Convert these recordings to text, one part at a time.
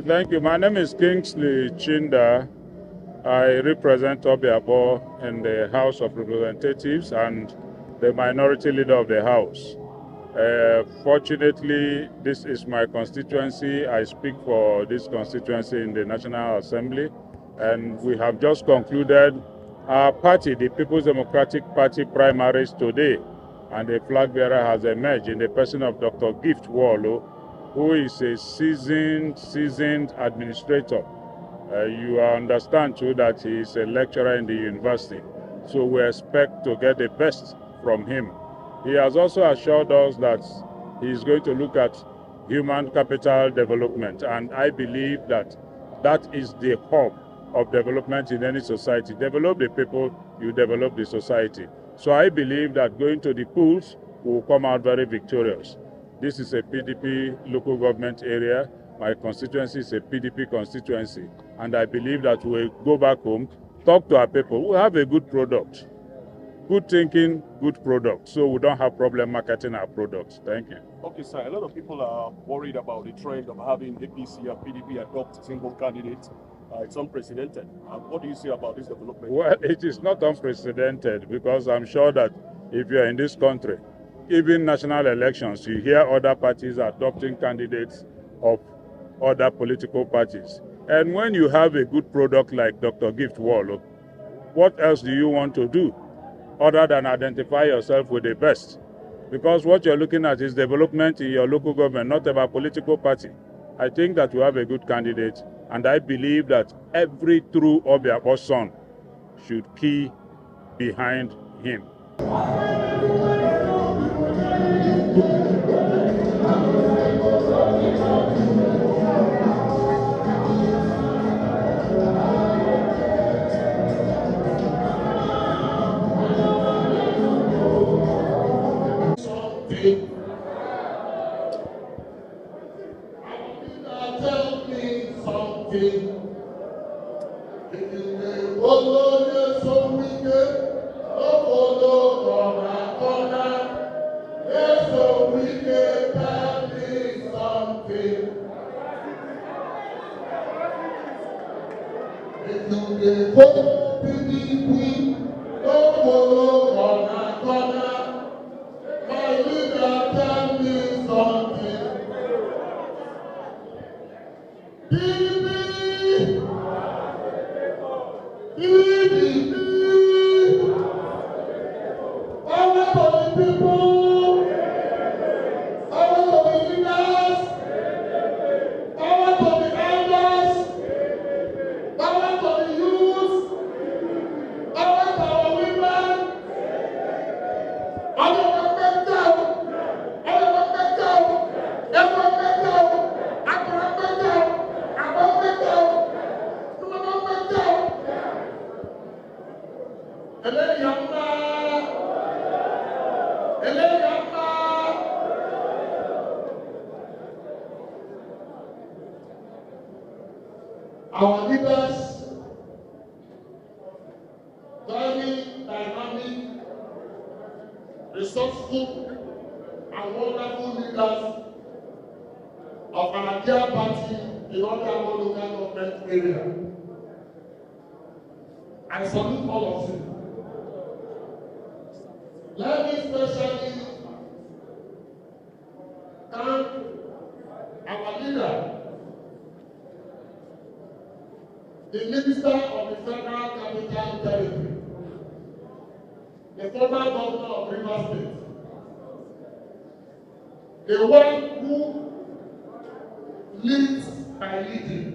Thank you. My name is Kingsley Chinda. I represent Obio in the House of Representatives and the minority leader of the House. Fortunately, this is my constituency. I speak for this constituency in the National Assembly, and we have just concluded our party, the People's Democratic Party primaries today, and the flag bearer has emerged in the person of Dr. Gift Worlu, who is a seasoned administrator. You understand too that he is a lecturer in the university, so we expect to get the best from him. He has also assured us that he is going to look at human capital development, and I believe that that is the hub of development in any society. Develop the people, you develop the society. So I believe that going to the polls will come out very victorious. This is a PDP local government area. My constituency is a PDP constituency, and I believe that we'll go back home, talk to our people. We have a good product. Good thinking, good product. So we don't have problem marketing our products. Thank you. Okay, sir. A lot of people are worried about the trend of having APC and PDP adopt single candidates. It's unprecedented. What do you say about this development? Well, it is not unprecedented because I'm sure that if you're in this country, even national elections, you hear other parties adopting candidates of other political parties. And when you have a good product like Dr. Gift Worlu, what else do you want to do other than identify yourself with the best? Because what you're looking at is development in your local government, not about political party. I think that we have a good candidate, and I believe that every true Obio son should key behind him. Our leaders, very dynamic, resourceful, and wonderful leaders of our dear party in all our local government area. I salute all of you. Let me especially thank our leader, the Minister of the Federal Capital Territory, the former governor of Rivers State, the one who leads by leading.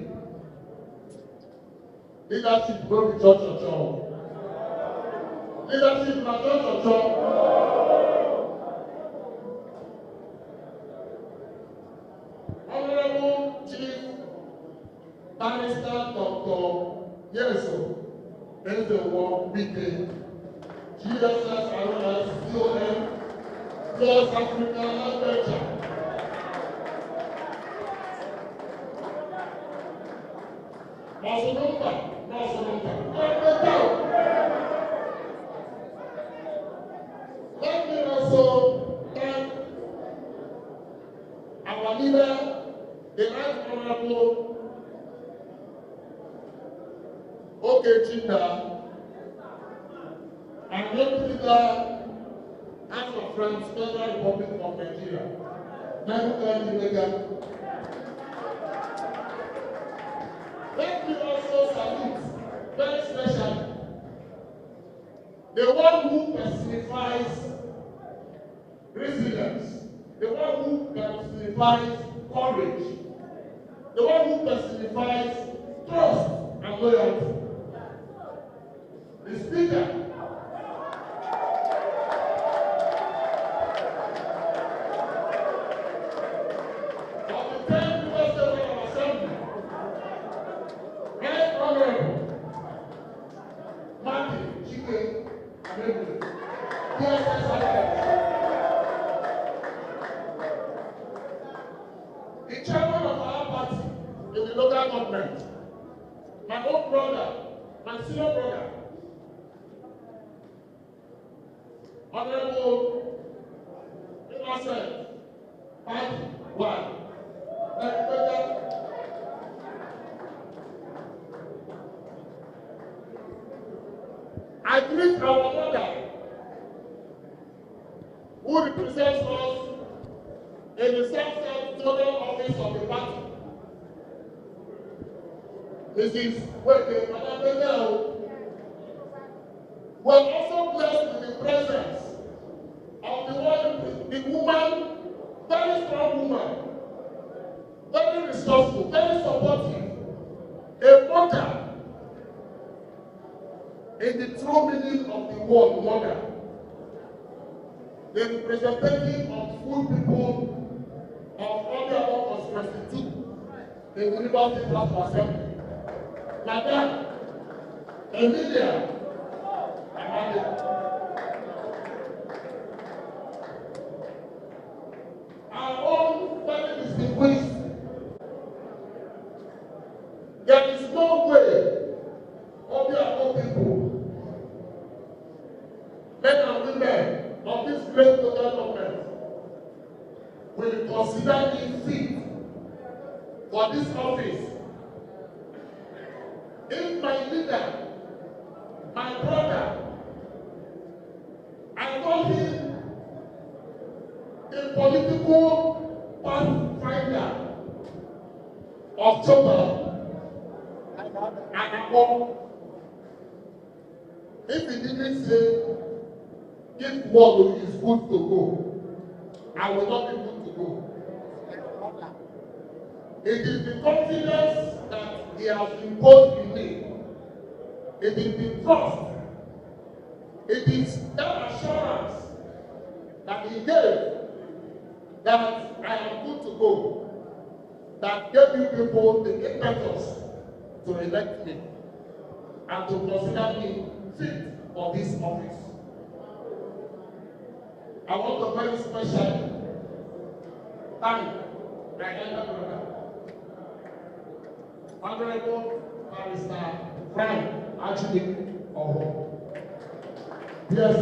Leadership will be church or church. Leadership na church or church. Honorable Chief Barrister Dr. Nyesom, Wike, GSS Aronas, COM, Plus Africa Adventure. Let me also thank our leader, the Right Honorable Oko-Jumbo, and Rotimi House of Friends, Federal Republic of Nigeria. Let me also salute very specially the one who personifies resilience, the one who personifies courage, the one who personifies trust and loyalty. The Speaker Martin Amaewhule. The chairman of our party in the local government, my own brother, my senior brother, Honorable Innocent Party One. I greet our mother, who represents us in the South Zonal Office of the party, Mrs. Wike. We are also blessed with the presence of the woman, very strong woman, very resourceful, very supportive, a mother in the true meaning of the word mother, the representative of full people of Obio constituency in the Rivers State House of Assembly, Madam Emilia Amade. Our own very distinguished. There is no way Obio people, men and women of this great local government, will consider me fit for this office if my leader, my brother, I call him a political pathfinder of Juba and Akpor. If he didn't say, if Worlu is good to go, I will not be good to go. It is the confidence that he has imposed in me. It is the trust. It is that assurance that he gave that I am good to go, that gave you people the impetus to elect me and to consider me fit for this office. I want to very specially thank my elder brother, Honorable Barrister Frank Atiku Abubakar. Yes,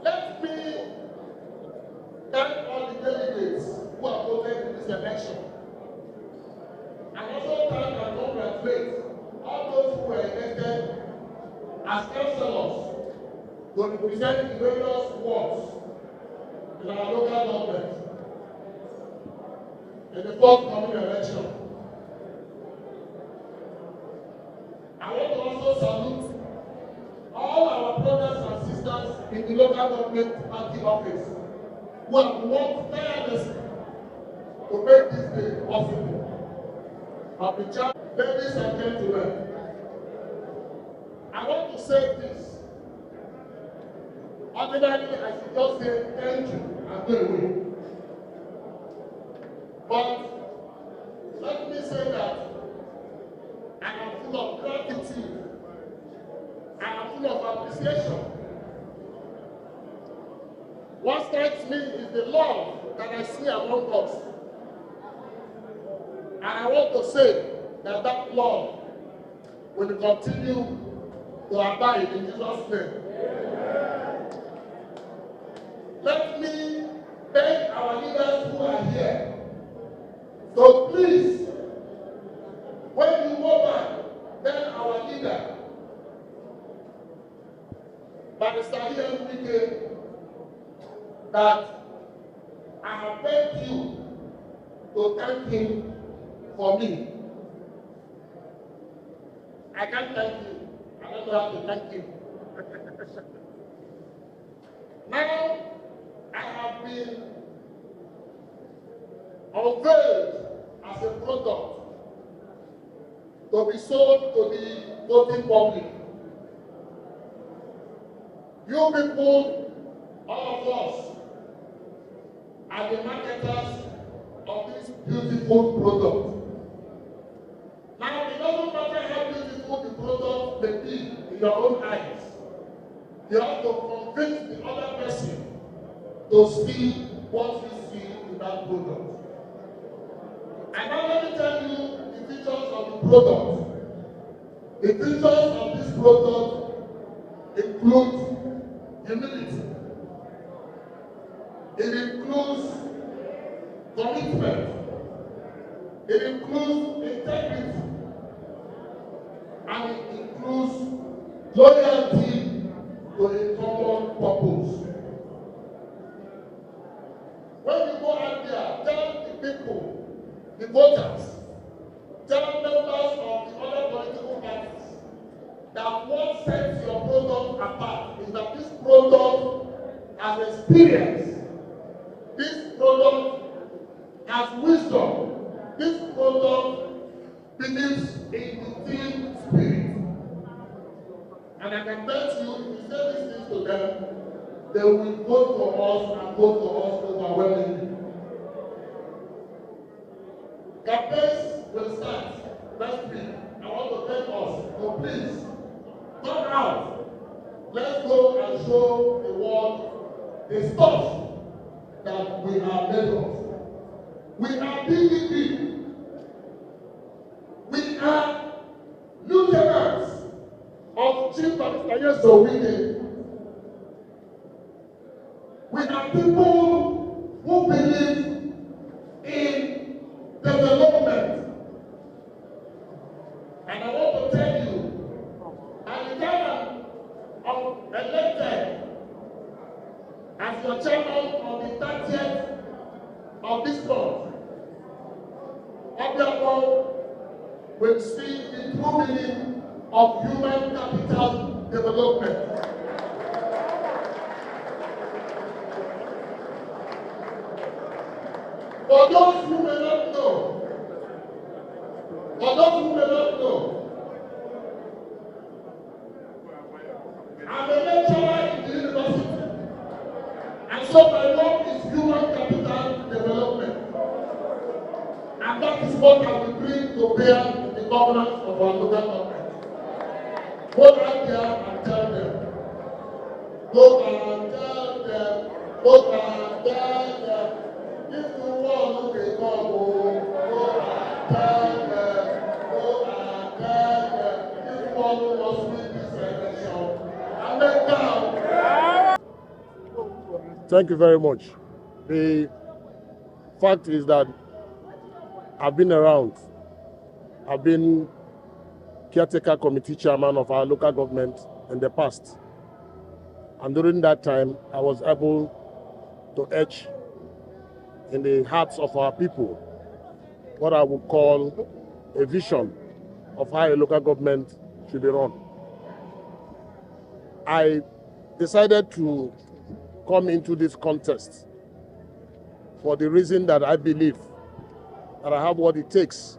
let me thank all the delegates who have voted in this election, and also thank and congratulate all those who were elected as councillors to represent the various wards in our local government in the forthcoming election. I want to also salute all our brothers and sisters in the local government party office who have worked tirelessly to make this day possible. Ladies and gentlemen, I want to say this. Ordinarily, I should just say thank you and go away. But let me say that I am full of gratitude. I am full of appreciation. What strikes me is the love that I see among us. And I want to say that that love will continue to abide in Jesus' name. Let me thank our leaders who are here So please, when you go back, then our leader, Barrister Wike, that I have begged you to thank him for me. I can't thank you. I don't know how to thank him. Now, I have been unveiled as a product to be sold to the voting public. You people, all of us, are the marketers of this beautiful product. Now, it doesn't matter how beautiful the product may be in your own eyes. You have to convince the other person to see what you see in that product. And now let me tell you the features of the product. The features of this product include humility. It includes commitment. It includes integrity. And it includes loyalty to a common purpose. When you go out there, tell the people, the voters, tell members of the other political parties that what sets your product apart is that this product has experience, this product has wisdom, this product believes in the team spirit. And I can bet you, if you say these things to them, they will vote for us and vote for us overwhelmingly. Campaigns will start next week. I want to thank us. So please, come out. Let's go and show the world the stuff that we are made of. We are PDP. We are lieutenants of Chief Minister Sowore. We are people who believe in development. And I want to tell you, at the time I'm elected as your chairman on the 30th of this month, Obio will see the true meaning of human capital development. For those who may not know, I'm a lecturer in the university, and so my work is human capital development. And that is what I will bring to bear in the governance of our local government. Go out there and tell them. Go and tell them. Go and tell them. If you want to come, go and tell them. Go and tell them. If you want to win this election, and let down. Thank you very much. The fact is that I've been around. I've been caretaker committee chairman of our local government in the past. And during that time, I was able to etch in the hearts of our people what I would call a vision of how a local government should be run. I decided to come into this contest for the reason that I believe that I have what it takes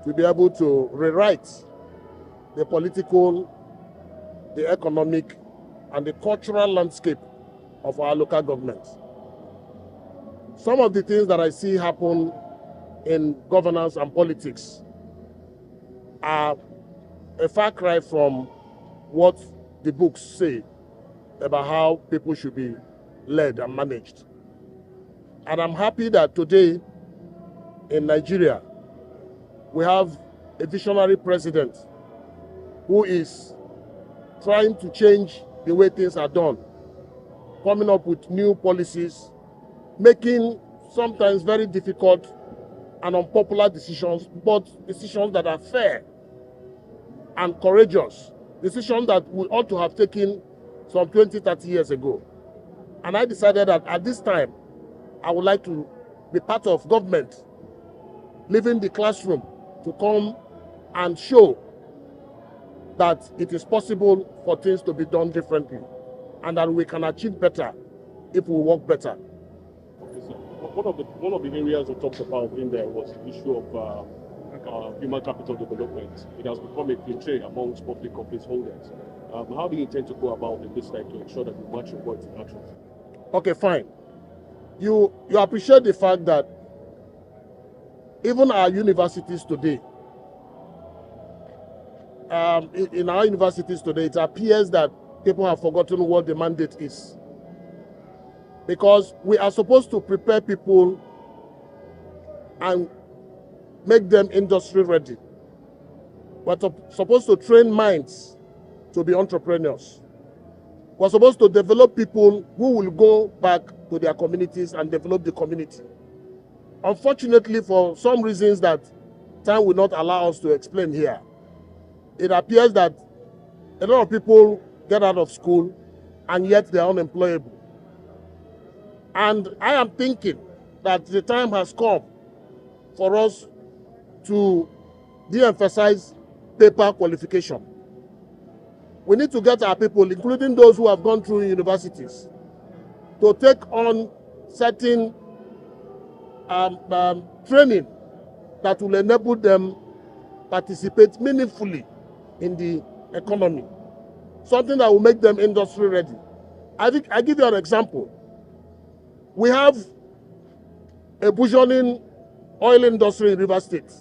to be able to rewrite the political, the economic, and the cultural landscape of our local government. Some of the things that I see happen in governance and politics are a far cry from what the books say about how people should be led and managed. And I'm happy that today in Nigeria, we have a visionary president who is trying to change the way things are done, coming up with new policies, making sometimes very difficult and unpopular decisions, but decisions that are fair and courageous, decisions that we ought to have taken some 20, 30 years ago. And I decided that at this time, I would like to be part of government, leaving the classroom to come and show that it is possible for things to be done differently and that we can achieve better if we work better. Okay, so one of the areas we talked about in there was the issue of human capital development. It has become a cliche amongst public office holders. How do you intend to go about it this time to ensure that you match your words in action? Okay, fine. You appreciate the fact that even our universities today, in our universities today, it appears that people have forgotten what the mandate is. Because we are supposed to prepare people and make them industry ready. We're supposed to train minds to be entrepreneurs. We're supposed to develop people who will go back to their communities and develop the community. Unfortunately, for some reasons that time will not allow us to explain here, it appears that a lot of people get out of school and yet they are unemployable. And I am thinking that the time has come for us to de-emphasize paper qualification. We need to get our people, including those who have gone through universities, to take on certain training that will enable them participate meaningfully in the economy. Something that will make them industry ready. I give you an example. We have a burgeoning oil industry in River State.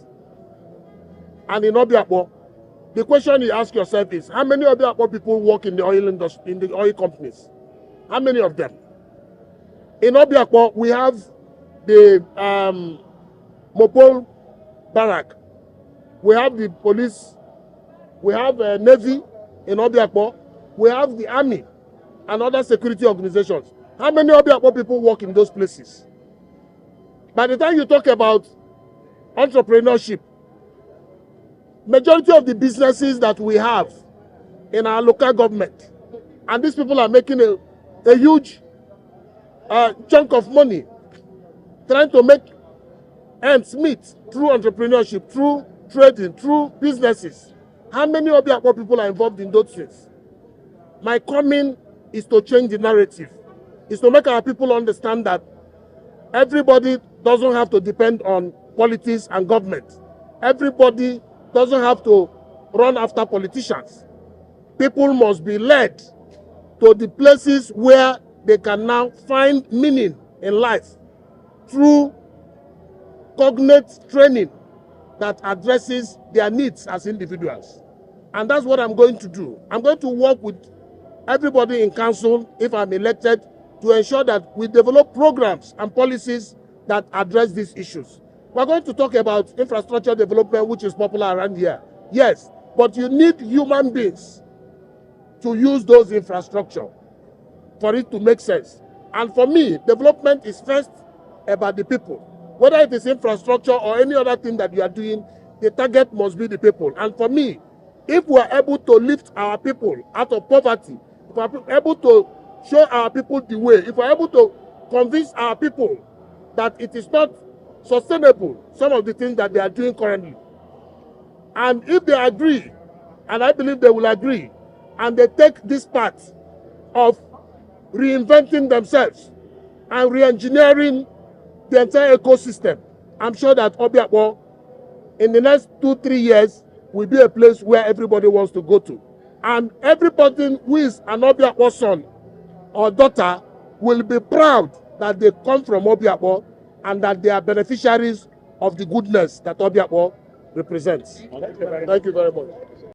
And in Obiakpo, the question you ask yourself is, how many Obiakpo people work in the oil industry, in the oil companies? How many of them? In Obiakpo, we have the Mopol Barrack. We have the police. We have Navy in Obiakpo. We have the Army and other security organizations. How many Obiakpo people work in those places? By the time you talk about entrepreneurship, majority of the businesses that we have in our local government, and these people are making a huge chunk of money trying to make ends meet through entrepreneurship, through trading, through businesses. How many Obiakpo people are involved in those things? My coming is to change the narrative, is to make our people understand that everybody doesn't have to depend on politics and government. Everybody doesn't have to run after politicians. People must be led to the places where they can now find meaning in life through cognate training that addresses their needs as individuals. And that's what I'm going to do. I'm going to work with everybody in council, if I'm elected, to ensure that we develop programs and policies that address these issues. We're going to talk about infrastructure development, which is popular around here. Yes, but you need human beings to use those infrastructure for it to make sense. And for me, development is first about the people. Whether it is infrastructure or any other thing that you are doing, the target must be the people. And for me, if we are able to lift our people out of poverty, if we are able to show our people the way, if we are able to convince our people that it is not sustainable, some of the things that they are doing currently, and if they agree, and I believe they will agree, and they take this path of reinventing themselves and re-engineering the entire ecosystem, I'm sure that Obiakpo, in the next 2-3 years, will be a place where everybody wants to go to. And everybody who is an Obiakpo son or daughter will be proud that they come from Obiakpo and that they are beneficiaries of the goodness that Obiakpo represents. Thank you very much.